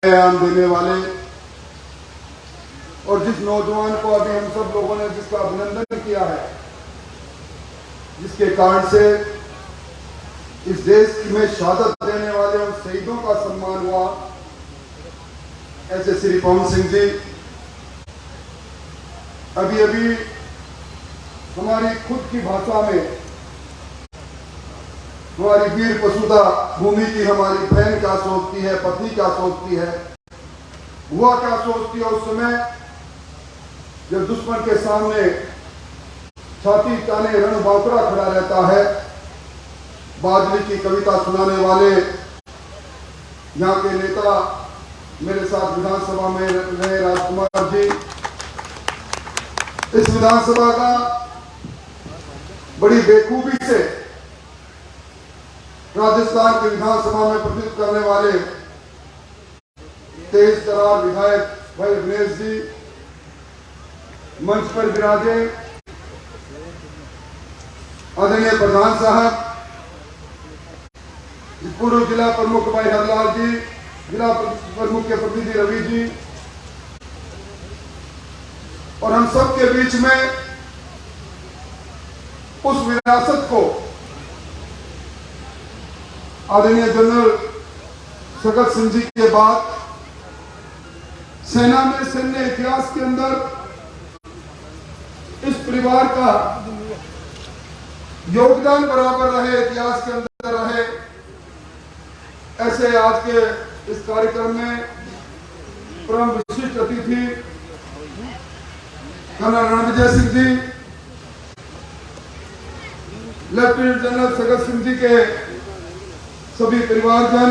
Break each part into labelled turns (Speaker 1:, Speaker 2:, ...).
Speaker 1: आयाम देने वाले और जिस नौजवान को अभी हम सब लोगों ने जिसका अभिनंदन किया है, जिसके कारण से इस देश में शहादत देने वाले उन शहीदों का सम्मान हुआ, ऐसे श्री पवन सिंह जी अभी अभी हमारी खुद की भाषा में हमारी वीर पशुदा भूमि की हमारी बहन क्या सोचती है, पत्नी क्या सोचती है, बुआ क्या सोचती है, उस समय जब दुश्मन के सामने छाती ताने रण बांकड़ा खड़ा रहता है। बादली की कविता सुनाने वाले यहाँ के नेता मेरे साथ विधानसभा में रहे राजकुमार जी, इस विधानसभा का बड़ी बेखूबी से राजस्थान की विधानसभा में प्रतिनिधित्व करने वाले तेज तरार विधायक भाई अविनेश जी मंच पर विराजे, आदरणीय प्रधान साहब, पूर्व जिला प्रमुख भाई हरलाल जी, जिला प्रमुख के प्रतिनिधि रवि जी, और हम सब के बीच में उस विरासत को आदरणीय जनरल सगत सिंह जी के बाद सेना में सैन्य इतिहास के अंदर इस परिवार का योगदान बराबर रहे, इतिहास के अंदर रहे, ऐसे आज के इस कार्यक्रम में परम विशिष्ट अतिथि colonel Ranvijay Singh ji, lieutenant general Sagat Singh ji के सभी परिवारजन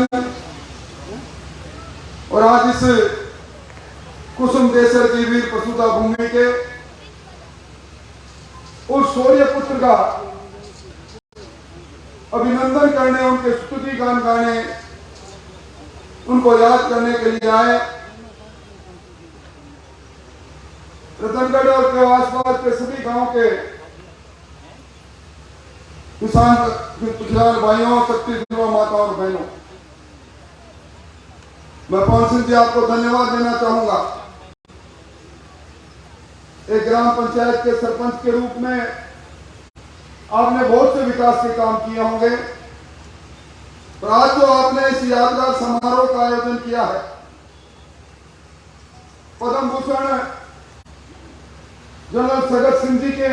Speaker 1: और आज इस कुसुम देसर की वीर प्रसूता भूमि के उस शौर्य पुत्र का अभिनंदन करने, उनके स्तुति गान गाने, उनको याद करने के लिए आए। रतनगढ़ और के आसपास के सभी गांव के किसान भाइयों, शक्ति माताओं और बहनों, मैं पवन सिंह जी आपको धन्यवाद देना चाहूंगा। एक ग्राम पंचायत के सरपंच के रूप में आपने बहुत से विकास के काम किए होंगे, पर आज जो आपने इस यादगार समारोह का आयोजन किया है, पद्म भूषण जनरल सगत सिंह जी के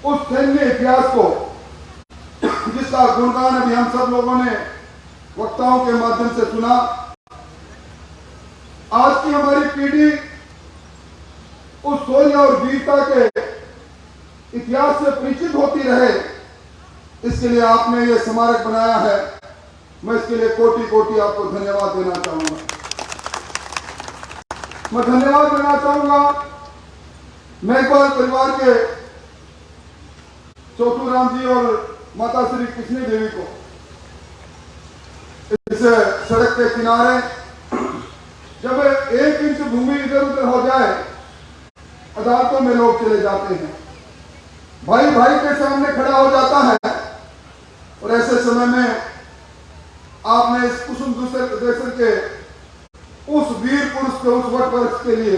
Speaker 1: उस सैन्य इतिहास को जिसका गुणगान अभी हम सब लोगों ने वक्ताओं के माध्यम से सुना, आज की हमारी पीढ़ी उस शौर्य और वीरता के इतिहास से परिचित होती रहे, इसके लिए आपने ये स्मारक बनाया है। मैं इसके लिए कोटि कोटि आपको धन्यवाद देना चाहूंगा। मैं धन्यवाद देना चाहूंगा मेघवाल परिवार के चोटू राम जी और माता श्री कृष्ण देवी को। इस सड़क के किनारे जब 1 इंच भूमि इधर उधर हो जाए, अदालतों में लोग चले जाते हैं, भाई भाई के सामने खड़ा हो जाता है, और ऐसे समय में आपने इस कुसुम देसर के उस वीर पुरुष के उस वट वर्ष के लिए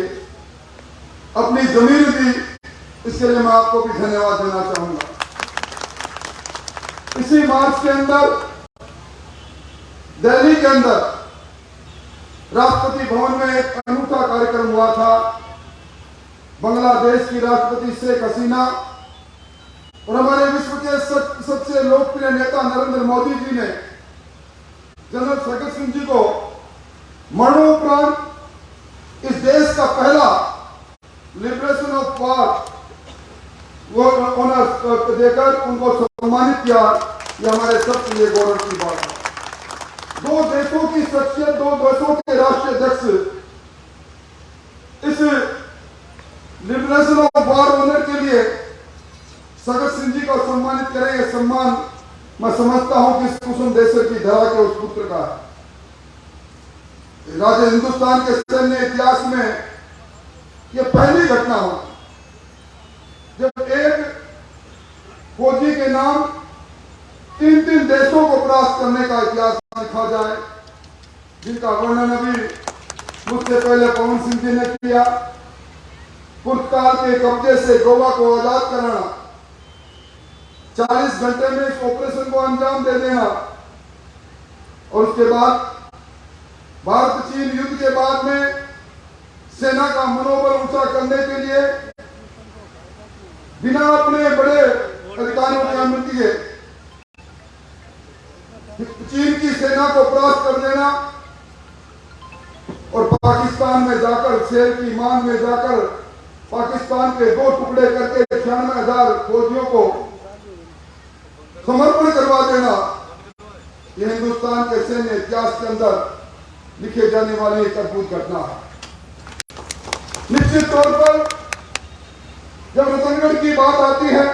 Speaker 1: अपनी जमीन दी, इसके लिए मैं आपको भी धन्यवाद देना चाहूंगा। इसी मार्च के अंदर दिल्ली के अंदर राष्ट्रपति भवन में एक अनूठा कार्यक्रम हुआ था। बांग्लादेश की राष्ट्रपति शेख हसीना और हमारे विश्व के सबसे लोकप्रिय नेता नरेंद्र मोदी जी ने जनरल सगत सिंह जी को मरणोपरांत इस देश का पहला लिबरेशन ऑफ वॉर वो ऑनर देकर उनको सम्मानित किया। ये हमारे सबके लिए गौरव की बात है। 2 देशों की शख्सियत, 2 देशों के राष्ट्रीय अध्यक्ष इस लिबरेशन ऑफ वॉर ऑनर के लिए सगत सिंह जी को सम्मानित करें, यह सम्मान मैं समझता हूं कि कुसुम देसर की धरा के उस पुत्र का है। राज्य हिंदुस्तान के सैन्य इतिहास में यह पहली घटना हो जब एक फौजी के नाम 3 देशों को परास्त करने का इतिहास लिखा जाए। जिनका वर्णन अभी मुझसे पहले पवन सिंह जी ने किया। पुर्तगाल के कब्जे से गोवा को आजाद कराना, 40 घंटे में इस ऑपरेशन को अंजाम दे देना और उसके बाद भारत चीन युद्ध के बाद में सेना का मनोबल ऊंचा करने के लिए बिना अपने बड़े अधिकारियों की अनुमति के चीन की सेना को परास्त कर देना और पाकिस्तान में जाकर शेर की मांग में जाकर पाकिस्तान के 2 टुकड़े करके 96,000 फौजियों को समर्पण करवा देना, यह हिंदुस्तान के सैन्य इतिहास के अंदर लिखे जाने वाली एक अद्भुत घटना है। निश्चित तौर पर जब रतनगढ़ की बात आती है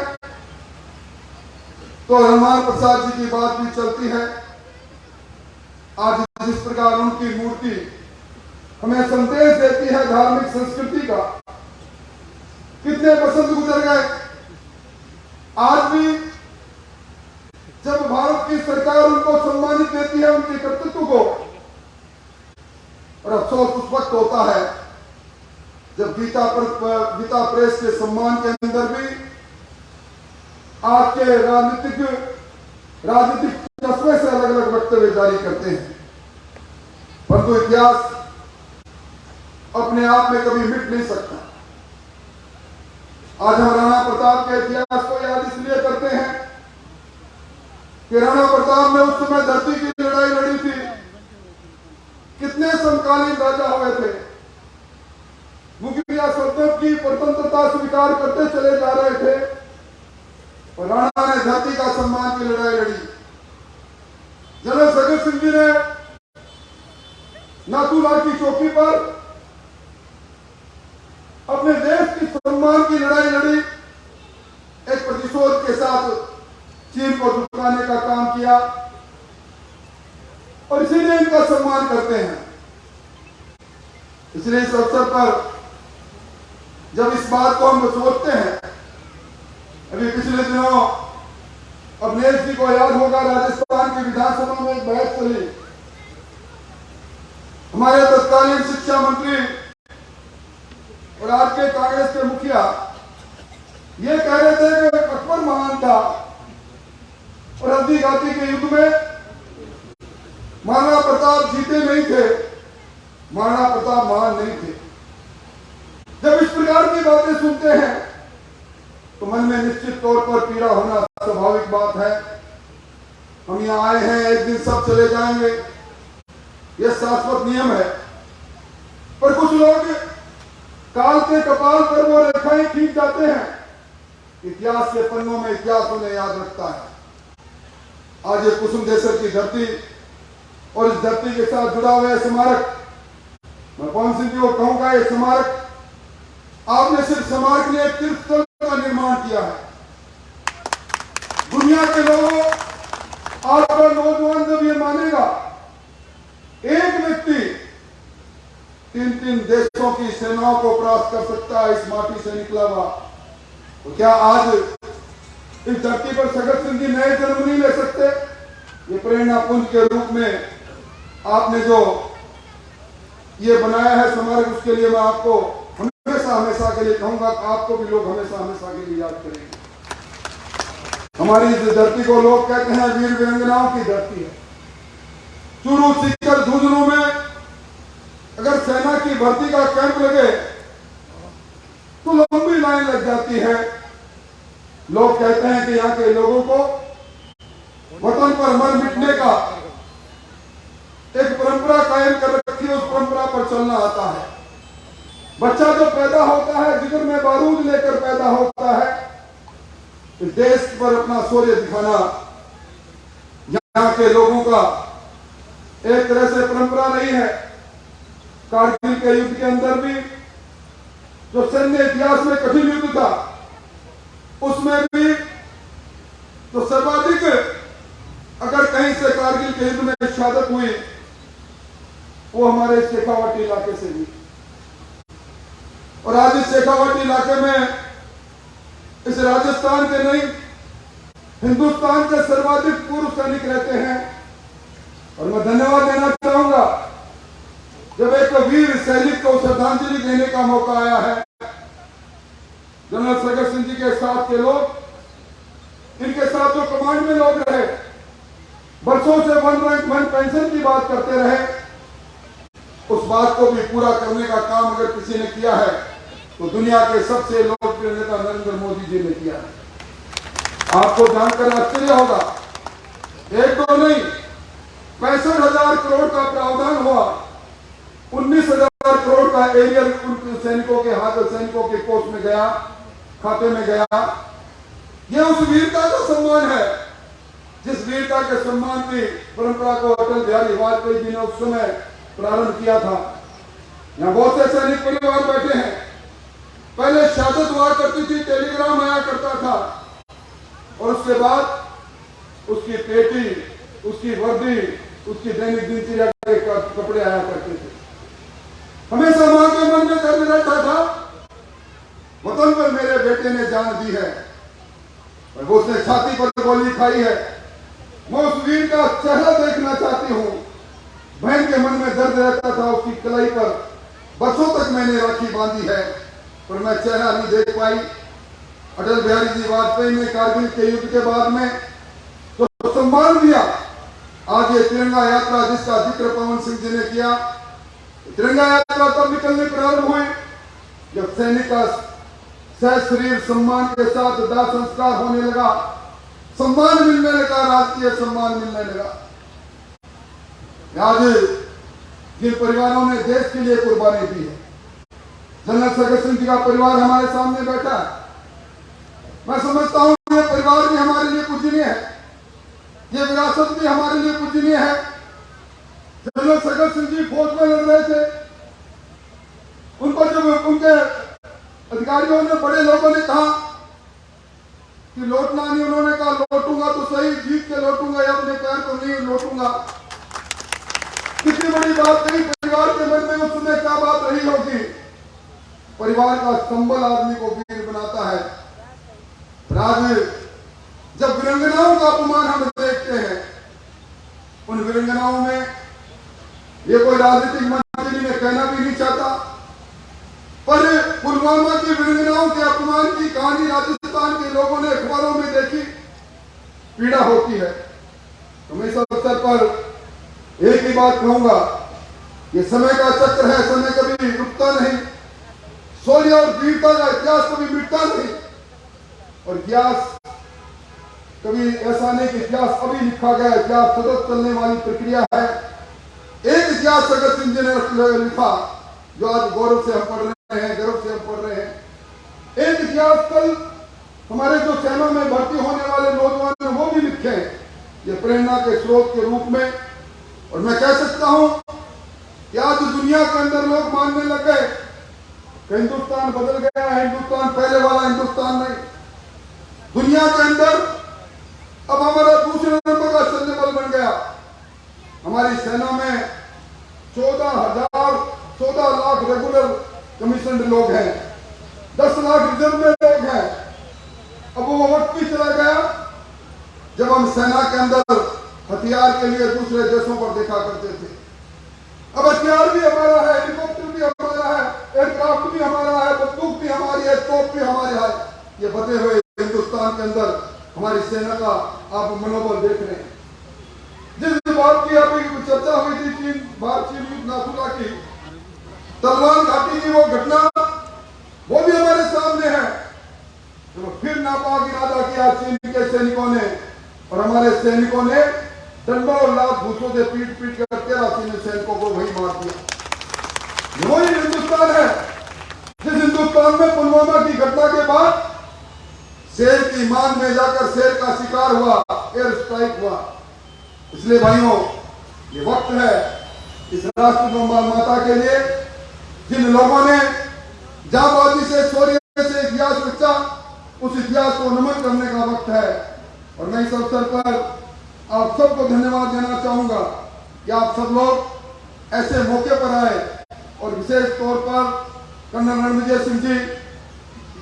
Speaker 1: तो हनुमान प्रसाद जी की बात भी चलती है। आज जिस प्रकार उनकी मूर्ति हमें संदेश देती है धार्मिक संस्कृति का, कितने बसंत गुजर गए, आज भी जब भारत की सरकार उनको सम्मानित देती है उनके कर्तृत्व को, और अफसोस उस वक्त होता है जब गीता प्रेस के सम्मान के अंदर भी आपके राजनीतिक चश्मे से अलग अलग वक्तव्य जारी करते हैं, परंतु इतिहास अपने आप में कभी मिट नहीं सकता। आज हम राणा प्रताप के इतिहास को याद इसलिए करते हैं कि राणा प्रताप ने उस समय धरती की लड़ाई लड़ी थी। कितने समकालीन राजा हुए थे, मुगलिया सल्तनत की स्वतंत्रता स्वीकार करते चले जा रहे थे और राणा ने धरती का सम्मान की लड़ाई लड़ी। जनरल सगत सिंह जी ने नाथूला की चौकी पर अपने देश की सम्मान की लड़ाई लड़ी, एक प्रतिशोध के साथ चीन को झुकाने का काम किया और इसीलिए इनका सम्मान करते हैं। इसलिए इस अवसर पर जब इस बात को हम सोचते हैं, अभी पिछले दिनों अवनेश जी को याद होगा राजस्थान की विधानसभा में एक बहस चली। हमारे तत्कालीन शिक्षा मंत्री और आज के कांग्रेस के मुखिया ये कह रहे थे कि अकबर महान था और हल्दी घाटी के युद्ध में महाराणा प्रताप जीते नहीं थे, महाराणा प्रताप महान नहीं थे। जब इस प्रकार की बातें सुनते हैं तो मन में निश्चित तौर पर पीड़ा होना स्वाभाविक बात है। हम यहाँ आए हैं, एक दिन सब चले जाएंगे, यह शाश्वत नियम है, पर कुछ लोग काल के कपाल पर वो रेखाएं खींच जाते हैं। इतिहास के पन्नों में इतिहास उन्हें याद रखता है। आज ये कुसुम देशर की धरती और इस धरती के साथ जुड़ा हुआ स्मारक, मैं पवन सिंह जी को कहूंगा, ये स्मारक आपने सिर्फ स्मारक ने एक तीर्थ स्थल का निर्माण किया है। दुनिया के लोगों, आपका नौजवान जब ये मानेगा एक व्यक्ति 3-3 देशों की सेनाओं को परास्त कर सकता है इस माटी से निकला हुआ, तो क्या आज इस धरती पर सगत सिंह जी नए जन्म नहीं ले सकते? ये प्रेरणा पुंज के रूप में आपने जो ये बनाया है स्मारक, उसके लिए मैं आपको हमेशा के लिए कहूंगा, आपको भी लोग हमेशा के लिए याद करेंगे। हमारी इस धरती को लोग कहते हैं वीर वीरांगनाओं की धरती है। चूरू, सीकर, झुंझुनू में अगर सेना की भर्ती का कैंप लगे तो लंबी लाइन लग जाती है। लोग कहते हैं कि यहाँ के लोगों को वतन पर मर मिटने का एक परंपरा कायम कर रखी है, उस परंपरा पर चलना आता है। बच्चा जो पैदा होता है जिगर में बारूद लेकर पैदा होता है, इस देश पर अपना शौर्य दिखाना यहाँ के लोगों का एक तरह से परंपरा नहीं है। कारगिल के युद्ध के अंदर भी जो सैन्य इतिहास में कठिन युद्ध था, उसमें भी तो सर्वाधिक अगर कहीं से कारगिल के युद्ध में शहादत हुई वो हमारे शेखावाटी इलाके से हुई। और आज इस शेखावाटी इलाके में इस राजस्थान के नहीं हिंदुस्तान के सर्वाधिक पूर्व सैनिक रहते हैं। और मैं धन्यवाद देना चाहूंगा जब एक वीर सैनिक को श्रद्धांजलि देने का मौका आया है, जनरल सगत सिंह जी के साथ के लोग, इनके साथ जो कमांड में लोग रहे, बरसों से वन रैंक वन पेंशन की बात करते रहे, उस बात को भी पूरा करने का काम अगर किसी ने किया है तो दुनिया के सबसे लोकप्रिय नेता नरेंद्र मोदी जी ने किया है। आपको जानकर आश्चर्य होगा, एक दो नहीं 65,000 करोड़ का प्रावधान हुआ, 19,000 करोड़ का एरियल सैनिकों के हाथ, सैनिकों के कोष में गया, खाते में गया। यह उस वीरता का सम्मान है जिस वीरता के सम्मान की परंपरा को अटल बिहारी वाजपेयी जी ने उस समय प्रारंभ किया था। यहाँ बहुत से सैनिक परिवार बैठे हैं, पहले शहादत हुआ करती थी, टेलीग्राम आया करता था, और उसके बाद उसकी पेटी, उसकी वर्दी, उसकी दैनिक दिनचर्या के कपड़े आया करते थे। हमेशा मां के मन में दर्द रहता था, वतन पर मेरे बेटे ने जान दी है, और वो उसने छाती पर गोली खाई है। मैं उस वीर का चेहरा देखना चाहती हूँ। बहन के मन में दर्द रहता था, उसकी कलाई पर बरसों तक मैंने राखी बांधी है, पर मैं चेहरा नहीं देख पाई। अटल बिहारी जी वाजपेयी ने कारगिल के युद्ध के बाद में तो सम्मान दिया। आज ये तिरंगा यात्रा जिसका जिक्र पवन सिंह जी ने किया, तिरंगा यात्रा तब निकलने प्रारंभ हुई जब सैनिक का शरीर सम्मान के साथ दाह संस्कार होने लगा, सम्मान मिलने लगा, राष्ट्रीय सम्मान मिलने लगा। आज जिन परिवारों ने देश के लिए कुर्बानी दी है, जनरल सगत सिंह जी का परिवार हमारे सामने बैठा है। मैं समझता हूं ये परिवार भी हमारे लिए पूजनीय है, ये विरासत भी हमारे लिए पूजनीय है। जनरल सगत सिंह जी फौज में लड़ रहे थे, उनको जब उनके अधिकारियों ने, बड़े लोगों ने कहा कि लौटना नहीं, उन्होंने कहा लौटूंगा तो सही, जीत के लौटूंगा या अपने पैर को नहीं लौटूंगा। कितनी बड़ी बात नहीं, परिवार के मन में उस समय क्या बात रही होगी। परिवार का संबल आदमी को वीर बनाता है। आज जब वीरांगनाओं का अपमान हम देखते हैं, उन वीरांगनाओं में ये कोई राजनीतिक मंत्री में कहना भी नहीं चाहता, पर पुलवामा की वीरांगनाओं के अपमान की कहानी राजस्थान के लोगों ने अखबारों में देखी, पीड़ा होती है। तो मैं इस अवसर पर एक ही बात कहूंगा, ये समय का चक्र है, समय कभी रुकता नहीं। शौर्य और वीरता का इतिहास कभी मिटता नहीं, और इतिहास कभी ऐसा नहीं कि इतिहास अभी लिखा गया, इतिहास सतत चलने वाली प्रक्रिया है। एक इतिहास सगत सिंह जी ने लिखा जो आज गौरव से हम पढ़ रहे हैं, गर्व से हम पढ़ रहे हैं। एक इतिहास कल हमारे जो सेना में भर्ती होने वाले नौजवान हैं वो भी लिखे हैं, ये प्रेरणा के स्रोत के रूप में। और मैं कह सकता हूं कि आज दुनिया के अंदर लोग मानने लग गए कि हिंदुस्तान बदल गया है, हिंदुस्तान पहले वाला हिंदुस्तान नहीं। दुनिया के अंदर अब हमारा दूसरे नंबर का सैन्य बल बन गया। हमारी सेना में 14 लाख रेगुलर कमीशन्ड लोग हैं, 10 लाख रिजर्व में लोग हैं। अब वो वक्त भी चला गया जब हम सेना के अंदर हथियार के लिए दूसरे देशों पर देखा करते थे। अब हथियार भी हमारा है, हेलीकॉप्टर भी हमारा है, एयरक्राफ्ट भी हमारा है, बंदूक भी हमारी है, तोप भी हमारे है। ये बदले हुए हिंदुस्तान के अंदर हमारी सेना का आप मनोबल देख रहे हैं। जिस बात की अभी चर्चा हुई थी भारत चीन युद्ध नाथुला की, तलवार घाटी की वो घटना, वो भी हमारे सामने है। तो फिर नापाक इरादा किया चीन के सैनिकों ने, और हमारे सैनिकों ने डंडों और लात घूसों से पीट कर 13 चीनी सैनिकों को वही मार दिया। वही हिंदुस्तान है जिस हिंदुस्तान में पुलवामा की घटना के बाद शेर की मान में जाकर शेर का शिकार हुआ, एयर स्ट्राइक हुआ। इसलिए भाइयों, ये वक्त है इस राष्ट्र माता के लिए, जिन लोगों ने जाबाजी से, शौर्य से इतिहास रचा, उस इतिहास को नमन करने का वक्त है। और मैं इस अवसर पर आप सबको धन्यवाद देना चाहूंगा कि आप सब लोग ऐसे मौके पर आए, और विशेष तौर पर कर्नल रणविजय सिंह जी,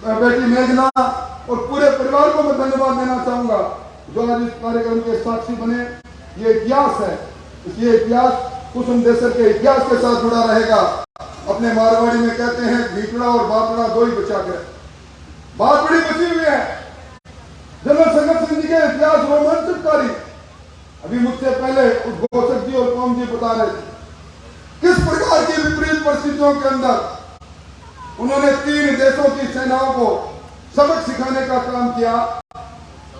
Speaker 1: बेटी मेघना और पूरे परिवार को मैं धन्यवाद देना चाहूंगा जो आज इस कार्यक्रम के साक्षी बने। ये इतिहास है, ये इतिहास कुसुम देसर के इतिहास के साथ जुड़ा रहेगा। अपने मारवाड़ी में कहते हैं भीतड़ा और बातड़ा दो ही बचा के, बात बड़ी बची हुई है। जनरल संगत सिंह जी के इतिहास रोमांचकारी। अभी मुझसे पहले उस घोषक जी और कौम जी बता रहे थे किस प्रकार की विपरीत परिस्थितियों के अंदर उन्होंने 3 देशों की सेनाओं को सबक सिखाने का काम किया।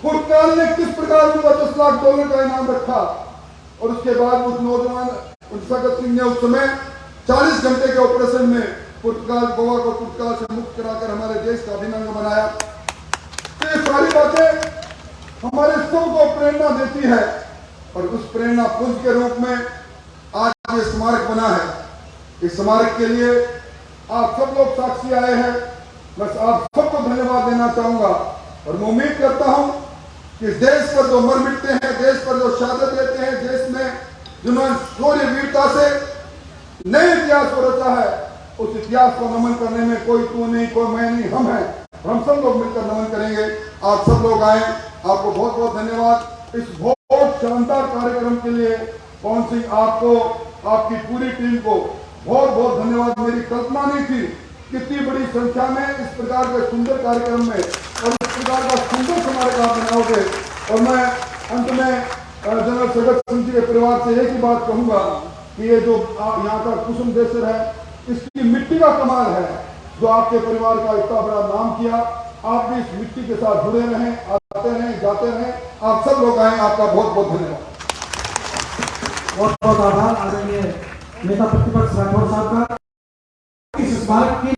Speaker 1: पुर्तगाल ने किस प्रकार उनको $10 लाख का इनाम रखा और उसके बाद उस नौजवान संगत सिंह ने उस समय 40 घंटे के ऑपरेशन में पुर्तगाल गोवा को पुर्तगाल से मुक्त कराकर हमारे देश का अभिनंदन बनाया। तो ये सारी बातें हमारे सबको प्रेरणा देती है और उस प्रेरणा पुंज के रूप में आज ये स्मारक बना है। इस स्मारक के लिए आप सब लोग साक्षी आए हैं। बस आप सबको धन्यवाद देना चाहूंगा और मैं उम्मीद करता हूं कि देश पर जो मर मिटते हैं, देश पर जो शहादत देते हैं, देश में जिन्होंने शौर्य वीरता से नए इतिहास को रचा है, उस इतिहास को नमन करने में कोई तू नहीं, कोई मैं नहीं, हम हैं। हम सब लोग मिलकर नमन करेंगे। आप सब लोग आए, आपको बहुत बहुत धन्यवाद। इस बहुत शानदार कार्यक्रम के लिए पवन सिंह, आपको, आपकी पूरी टीम को बहुत बहुत धन्यवाद। मेरी कल्पना नहीं थी कितनी बड़ी संख्या में इस प्रकार के सुंदर कार्यक्रम में और इस प्रकार का सुंदर स्मारक आप बनाओगे। और मैं अंत में जनरल संगत सिंह जी के परिवार से एक ही बात कहूंगा कि ये जो यहाँ का कुसुम देसर है, इसकी मिट्टी का कमाल है जो आपके परिवार का इतना बड़ा नाम किया। आप भी इस मिट्टी के साथ जुड़े रहें, आते रहें, जाते रहें। आप सब लोग आए, आपका बहुत बहुत धन्यवाद।
Speaker 2: बहुत बहुत आभार आदरणीय नेता प्रतिपक्ष राठौर साहब का। इस स्मारक की